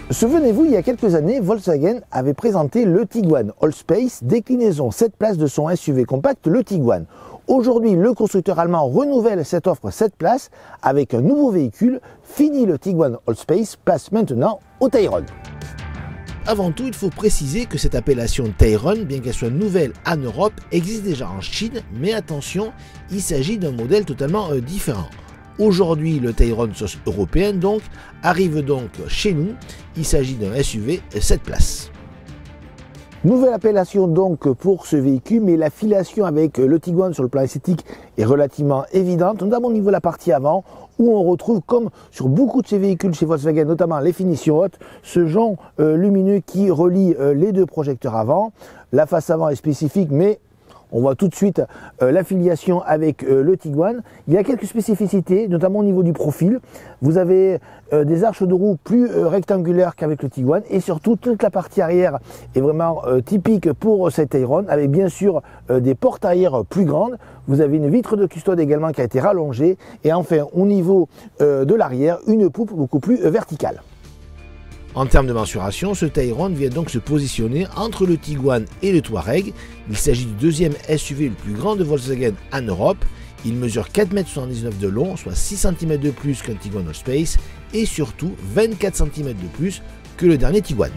Souvenez-vous, il y a quelques années, Volkswagen avait présenté le Tiguan Allspace, déclinaison 7 places de son SUV compact, le Tiguan. Aujourd'hui, le constructeur allemand renouvelle cette offre 7 places avec un nouveau véhicule. Fini le Tiguan Allspace, place maintenant au Tayron. Avant tout, il faut préciser que cette appellation Tayron, bien qu'elle soit nouvelle en Europe, existe déjà en Chine, mais attention, il s'agit d'un modèle totalement différent. Aujourd'hui, le Tayron sauce européenne donc arrive donc chez nous. Il s'agit d'un SUV 7 places. Nouvelle appellation donc pour ce véhicule, mais la filiation avec le Tiguan sur le plan esthétique est relativement évidente, notamment au niveau de la partie avant, où on retrouve, comme sur beaucoup de ces véhicules chez Volkswagen, notamment les finitions hautes, ce jonc lumineux qui relie les deux projecteurs avant. La face avant est spécifique, mais on voit tout de suite l'affiliation avec le Tiguan. Il y a quelques spécificités, notamment au niveau du profil. Vous avez des arches de roue plus rectangulaires qu'avec le Tiguan, et surtout toute la partie arrière est vraiment typique pour cette Tayron, avec bien sûr des portes arrière plus grandes. Vous avez une vitre de custode également qui a été rallongée, et enfin au niveau de l'arrière, une poupe beaucoup plus verticale. En termes de mensuration, ce Tayron vient donc se positionner entre le Tiguan et le Touareg. Il s'agit du deuxième SUV le plus grand de Volkswagen en Europe. Il mesure 4,79 m de long, soit 6 cm de plus qu'un Tiguan Allspace, et surtout 24 cm de plus que le dernier Tiguan.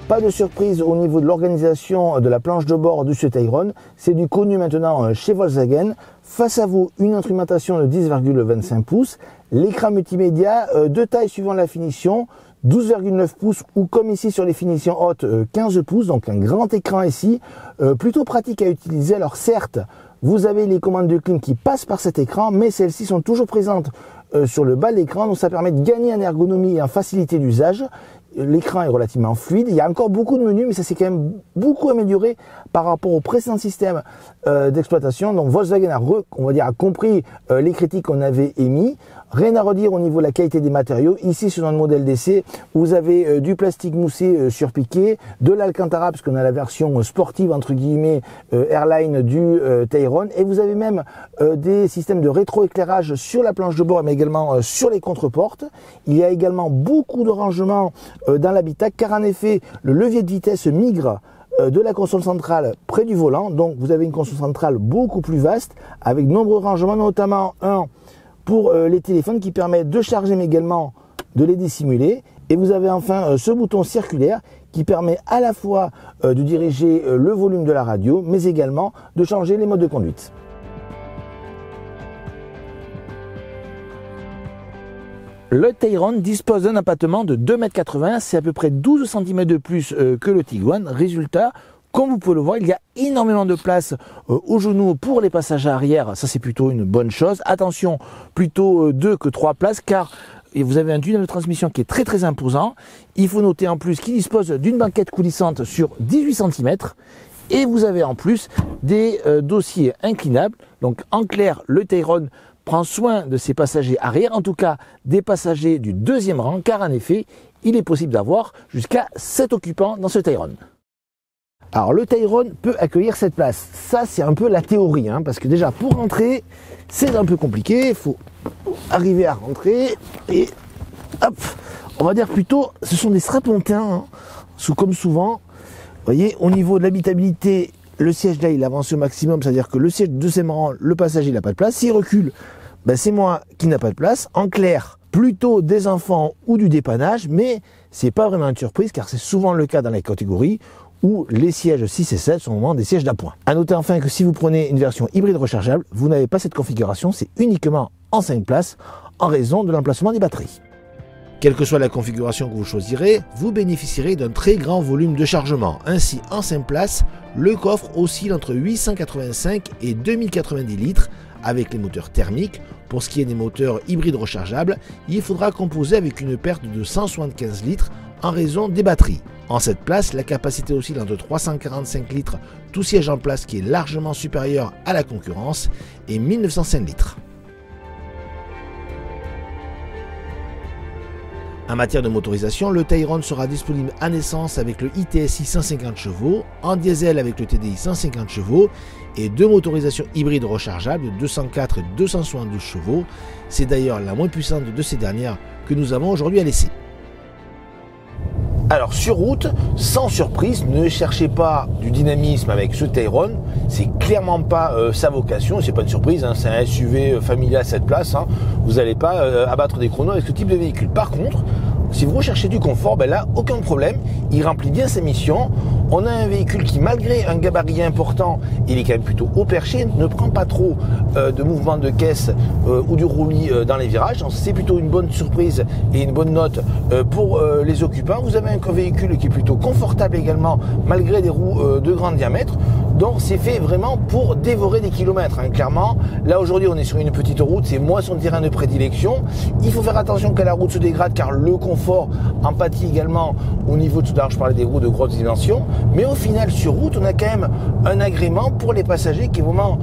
Pas de surprise au niveau de l'organisation de la planche de bord de ce Tayron, c'est du connu maintenant chez Volkswagen. Face à vous, une instrumentation de 10,25 pouces, l'écran multimédia de taille suivant la finition, 12,9 pouces ou comme ici sur les finitions hautes, 15 pouces, donc un grand écran ici, plutôt pratique à utiliser. Alors certes, vous avez les commandes de clim qui passent par cet écran, mais celles-ci sont toujours présentes sur le bas de l'écran, donc ça permet de gagner en ergonomie et en facilité d'usage. L'écran est relativement fluide, il y a encore beaucoup de menus, mais ça s'est quand même beaucoup amélioré par rapport au précédent système d'exploitation. Donc Volkswagen a compris les critiques qu'on avait émises. Rien à redire au niveau de la qualité des matériaux. Ici, sur notre modèle d'essai, vous avez du plastique moussé surpiqué, de l'Alcantara, parce qu'on a la version sportive, entre guillemets, Airline du Tayron, et vous avez même des systèmes de rétroéclairage sur la planche de bord, mais également sur les contreportes. Il y a également beaucoup de rangements dans l'habitacle, car en effet, le levier de vitesse migre de la console centrale près du volant. Donc, vous avez une console centrale beaucoup plus vaste, avec de nombreux rangements, notamment un pour les téléphones qui permet de charger mais également de les dissimuler. Et vous avez enfin ce bouton circulaire qui permet à la fois de diriger le volume de la radio, mais également de changer les modes de conduite. Le Tayron dispose d'un empattement de 2,80 m, c'est à peu près 12 cm de plus que le Tiguan. Résultat, comme vous pouvez le voir, il y a énormément de place aux genoux pour les passagers arrière, ça c'est plutôt une bonne chose. Attention, plutôt 2 que 3 places, car vous avez un tunnel de transmission qui est très imposant. Il faut noter en plus qu'il dispose d'une banquette coulissante sur 18 cm, et vous avez en plus des dossiers inclinables. Donc en clair, le Tayron prend soin de ses passagers arrière, en tout cas des passagers du deuxième rang, car en effet, il est possible d'avoir jusqu'à 7 occupants dans ce Tayron. Alors le Tayron peut accueillir 7 places, ça c'est un peu la théorie, parce que déjà pour rentrer c'est un peu compliqué, il faut arriver à rentrer et hop, on va dire plutôt ce sont des strapontins, comme souvent. Vous voyez, au niveau de l'habitabilité, le siège là il avance au maximum, c'est-à-dire que le siège de deuxième rang, le passager il n'a pas de place, s'il recule, c'est moi qui n'a pas de place. En clair, plutôt des enfants ou du dépannage, mais c'est pas vraiment une surprise car c'est souvent le cas dans les catégories où les sièges 6 et 7 sont vraiment des sièges d'appoint. A noter enfin que si vous prenez une version hybride rechargeable, vous n'avez pas cette configuration, c'est uniquement en 5 places en raison de l'emplacement des batteries. Quelle que soit la configuration que vous choisirez, vous bénéficierez d'un très grand volume de chargement. Ainsi, en 5 places, le coffre oscille entre 885 et 2090 litres avec les moteurs thermiques. Pour ce qui est des moteurs hybrides rechargeables, il faudra composer avec une perte de 175 litres en raison des batteries. En 7 places, la capacité oscille entre 345 litres, tout siège en place qui est largement supérieur à la concurrence, et 1905 litres. En matière de motorisation, le Tayron sera disponible en essence avec le iTSI 150 chevaux, en diesel avec le TDI 150 chevaux et deux motorisations hybrides rechargeables de 204 et 272 chevaux. C'est d'ailleurs la moins puissante de ces dernières que nous avons aujourd'hui à l'essai. Alors sur route, sans surprise, ne cherchez pas du dynamisme avec ce Tayron, c'est clairement pas sa vocation, c'est pas une surprise, hein, c'est un SUV familial à 7 places, hein, vous n'allez pas abattre des chronos avec ce type de véhicule. Par contre, si vous recherchez du confort, ben là, aucun problème, il remplit bien ses missions. On a un véhicule qui, malgré un gabarit important, il est quand même plutôt haut perché, ne prend pas trop de mouvement de caisse ou du roulis dans les virages. C'est plutôt une bonne surprise et une bonne note pour les occupants. Vous avez un véhicule qui est plutôt confortable également, malgré des roues de grand diamètre. Donc c'est fait vraiment pour dévorer des kilomètres, hein, clairement. Là aujourd'hui on est sur une petite route, c'est moins son terrain de prédilection. Il faut faire attention que la route se dégrade car le confort en pâtit également au niveau de tout à l'heure je parlais des roues de grosses dimensions. Mais au final sur route on a quand même un agrément pour les passagers qui est vraiment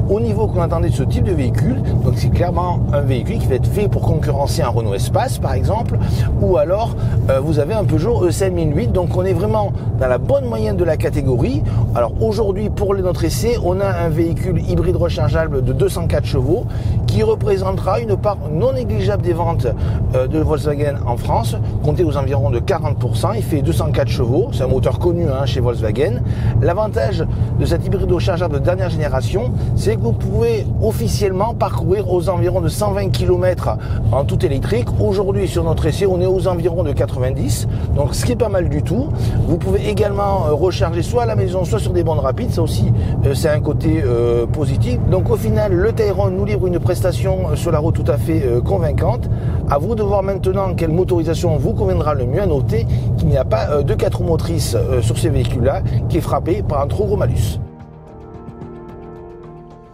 au niveau qu'on attendait de ce type de véhicule. Donc c'est clairement un véhicule qui va être fait pour concurrencer un Renault Espace par exemple. Ou alors vous avez un Peugeot E5008. Donc on est vraiment dans la bonne moyenne de la catégorie. Alors aujourd'hui pour notre essai, on a un véhicule hybride rechargeable de 204 chevaux qui représentera une part non négligeable des ventes de Volkswagen en France, comptée aux environs de 40%. Il fait 204 chevaux, c'est un moteur connu hein, chez Volkswagen. L'avantage de cet hybride rechargeable de dernière génération, c'est que vous pouvez officiellement parcourir aux environs de 120 km en tout électrique. Aujourd'hui sur notre essai, on est aux environs de 90, donc ce qui est pas mal du tout. Vous pouvez également recharger soit à la maison, soit sur des bornes rapides. Ça aussi, c'est un côté positif. Donc au final, le Tayron nous livre une prestation sur la route tout à fait convaincante. À vous de voir maintenant quelle motorisation vous conviendra le mieux. À noter qu'il n'y a pas de 4 roues motrices sur ces véhicules-là, qui est frappé par un trop gros malus.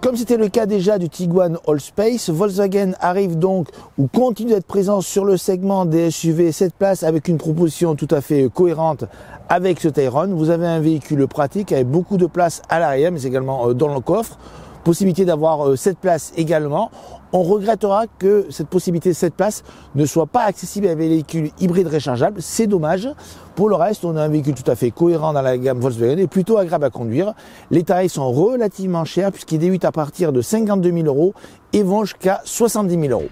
Comme c'était le cas déjà du Tiguan Allspace, Volkswagen arrive donc ou continue d'être présent sur le segment des SUV 7 places avec une proposition tout à fait cohérente avec ce Tayron. Vous avez un véhicule pratique avec beaucoup de place à l'arrière mais également dans le coffre. Possibilité d'avoir 7 places également. On regrettera que cette possibilité de 7 places ne soit pas accessible à un véhicule hybride rechargeable. C'est dommage. Pour le reste, on a un véhicule tout à fait cohérent dans la gamme Volkswagen et plutôt agréable à conduire. Les tarifs sont relativement chers puisqu'ils débutent à partir de 52 000 € et vont jusqu'à 70 000 €.